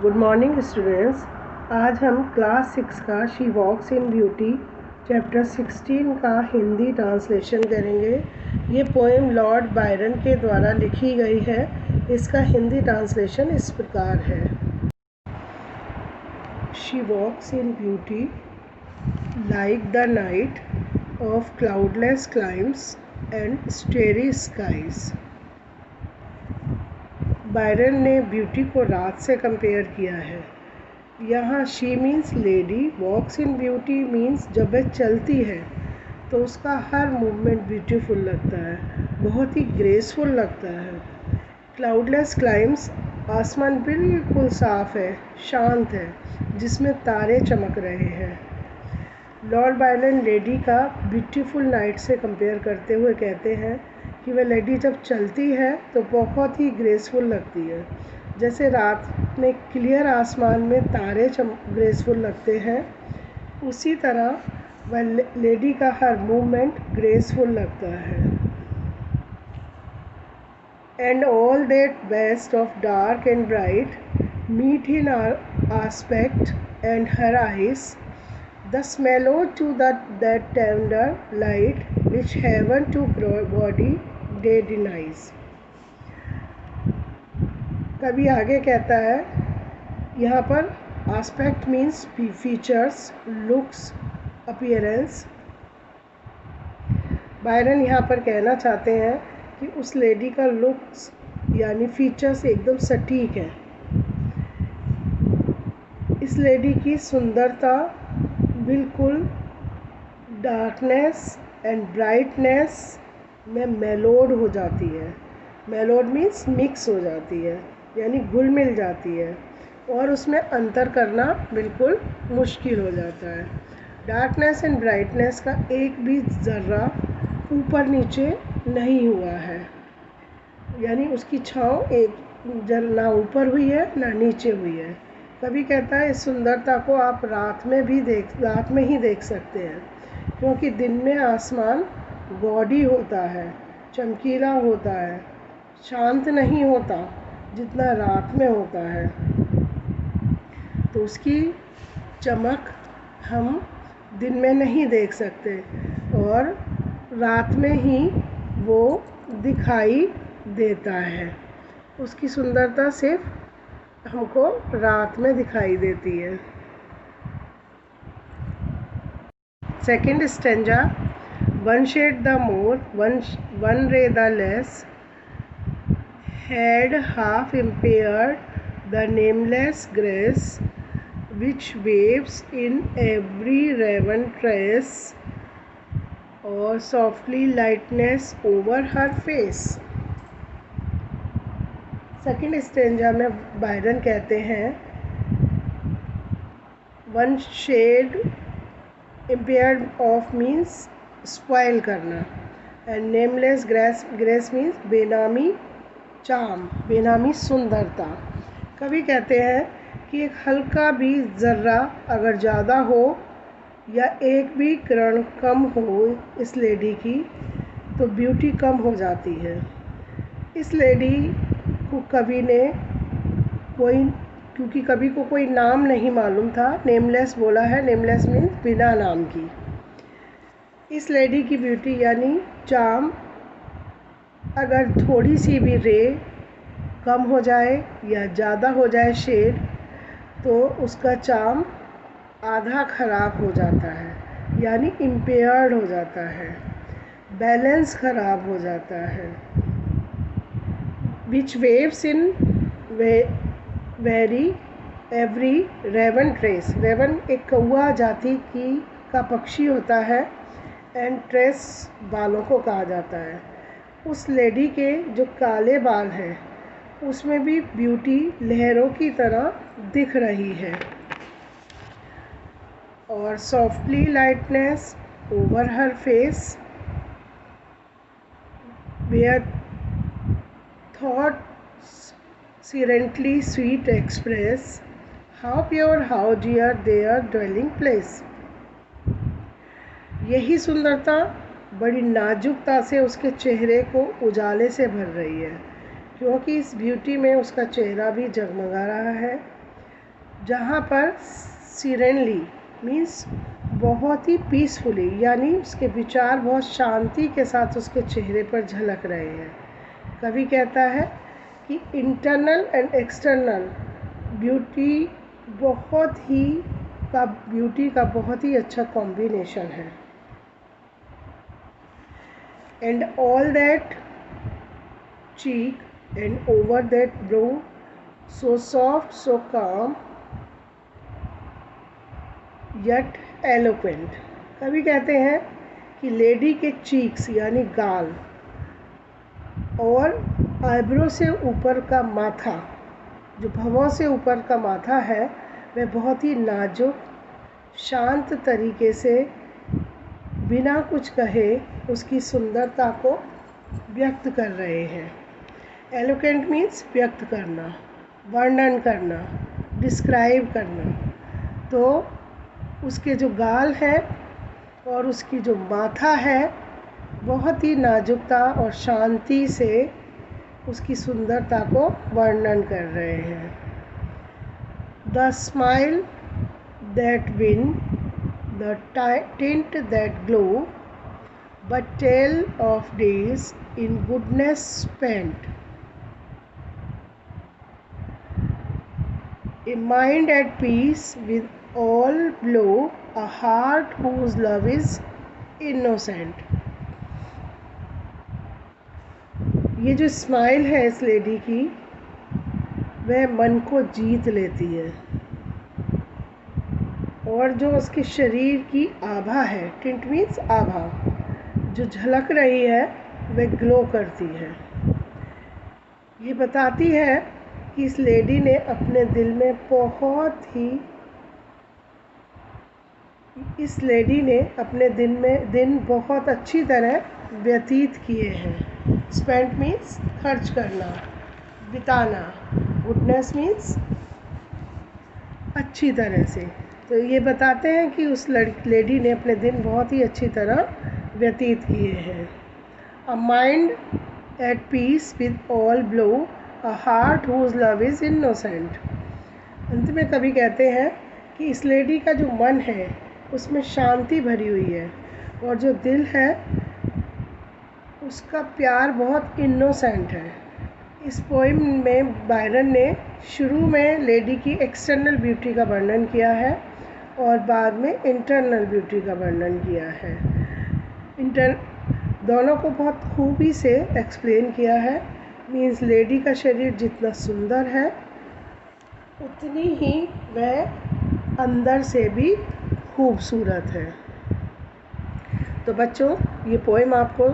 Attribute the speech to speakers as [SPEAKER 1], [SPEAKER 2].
[SPEAKER 1] Good morning students. आज हम class 6 का she walks in beauty chapter 16 का हिंदी ट्रांसलेशन करेंगे। ये पोएम लॉर्ड बायरन के द्वारा लिखी गई है। इसका हिंदी ट्रांसलेशन इस प्रकार है। She walks in beauty like the night of cloudless climes and starry skies. Byron ने ब्यूटी को रात से कंपेयर किया है। यहाँ she means lady, walks in beauty means जब वह चलती है तो उसका हर मूवमेंट ब्यूटीफुल लगता है, बहुत ही ग्रेसफुल लगता है। क्लाउडलेस क्लाइम्स, आसमान बिल्कुल साफ है, शांत है, जिसमें तारे चमक रहे हैं। लॉर्ड बायरन लेडी का ब्यूटीफुल नाइट से कंपेयर करते हुए कहते हैं कि वह लेडी जब चलती है तो बहुत ही ग्रेसफुल लगती है, जैसे रात में क्लियर आसमान में तारे ग्रेसफुल लगते हैं, उसी तरह वह लेडी का हर मूवमेंट ग्रेसफुल लगता है। And all that best of dark and bright meet in aspect and her eyes, thus mellow to that tender light which heaven to body day denies। कभी आगे कहता है, यहाँ पर aspect means features, looks, appearance। Byron यहाँ पर कहना चाहते हैं कि उस लेडी का लुक्स यानी फीचर्स एकदम सटीक है। इस लेडी की सुंदरता बिल्कुल डार्कनेस एंड ब्राइटनेस में मेलोड हो जाती है। मेलोड मीन्स मिक्स हो जाती है, यानी घुल मिल जाती है, और उसमें अंतर करना बिल्कुल मुश्किल हो जाता है। डार्कनेस एंड ब्राइटनेस का एक भी ज़र्रा ऊपर नीचे नहीं हुआ है, यानी उसकी छाँव एक ना ऊपर हुई है ना नीचे हुई है। कभी कहता है इस सुंदरता को आप रात में ही देख सकते हैं, क्योंकि दिन में आसमान गॉडी होता है, चमकीला होता है, शांत नहीं होता जितना रात में होता है। तो उसकी चमक हम दिन में नहीं देख सकते और रात में ही वो दिखाई देता है। उसकी सुंदरता सिर्फ हमको रात में दिखाई देती है। Second stanza, one shade the more, one ray the less, had half impaired the nameless grace which waves in every raven trace, or softly lightness over her face। Second stanza में बायरन कहते हैं, one shade impaired of means spoil करना, and nameless grace means बेनामी charm, बेनामी सुंदरता। कभी कहते हैं कि एक हल्का भी ज़र्रा अगर ज़्यादा हो या एक भी किरण कम हो इस लेडी की तो ब्यूटी कम हो जाती है। इस लेडी को कवि ने क्योंकि कवि को कोई नाम नहीं मालूम था, नेमलेस बोला है। नेमलेस मीन्स बिना नाम की। इस लेडी की ब्यूटी यानी चार्म अगर थोड़ी सी भी रे कम हो जाए या ज़्यादा हो जाए शेड, तो उसका चार्म आधा खराब हो जाता है, यानी इम्पेयर्ड हो जाता है, बैलेंस खराब हो जाता है। Which waves in very every raven tress, raven एक कौआ जाति का पक्षी होता है, एंड ट्रेस बालों को कहा जाता है। उस लेडी के जो काले बाल हैं उसमें भी ब्यूटी लहरों की तरह दिख रही है, और softly lightness over her face, where thoughts serenely sweet express, how pure how dear their dwelling place. यही सुंदरता बड़ी नाजुकता से उसके चेहरे को उजाले से भर रही है, क्योंकि इस ब्यूटी में उसका चेहरा भी जगमगा रहा है, जहाँ पर सीरेनली मीन्स बहुत ही पीसफुली, यानी उसके विचार बहुत शांति के साथ उसके चेहरे पर झलक रहे हैं। कवि कहता है कि इंटरनल एंड एक्सटर्नल ब्यूटी का बहुत ही अच्छा कॉम्बिनेशन है। And all that cheek and over that brow, so soft, so calm, yet eloquent। कभी कहते हैं कि लेडी के चीक्स यानी गाल और आईब्रो से ऊपर का माथा, जो भौं से ऊपर का माथा है, वह बहुत ही नाजुक शांत तरीके से बिना कुछ कहे उसकी सुंदरता को व्यक्त कर रहे हैं। एलोकेंट मीन्स व्यक्त करना, वर्णन करना, डिस्क्राइब करना। तो उसके जो गाल है और उसकी जो माथा है, बहुत ही नाजुकता और शांति से उसकी सुंदरता को वर्णन कर रहे हैं। The smile that win, the tint that glow, but tell of days in goodness spent, a mind at peace with all blow, a heart whose love is innocent। ये जो स्माइल है इस लेडी की, वह मन को जीत लेती है, और जो उसके शरीर की आभा है, टिंट मीन्स आभा, जो झलक रही है, वह ग्लो करती है। ये बताती है कि इस लेडी ने अपने दिल में दिन बहुत अच्छी तरह व्यतीत किए हैं। स्पेंट मीन्स खर्च करना, बिताना। गुडनेस मीन्स अच्छी तरह से। तो ये बताते हैं कि उस लेडी ने अपने दिन बहुत ही अच्छी तरह व्यतीत किए हैं। A mind at peace with all below, a heart whose love is innocent. अंत में कवि कहते हैं कि इस लेडी का जो मन है उसमें शांति भरी हुई है, और जो दिल है उसका प्यार बहुत इनोसेंट है। इस पोइम में बायरन ने शुरू में लेडी की एक्सटर्नल ब्यूटी का वर्णन किया है और बाद में इंटरनल ब्यूटी का वर्णन किया है। दोनों को बहुत खूबी से एक्सप्लेन किया है। मीन्स लेडी का शरीर जितना सुंदर है उतनी ही वह अंदर से भी खूबसूरत है। तो बच्चों, ये पोइम आपको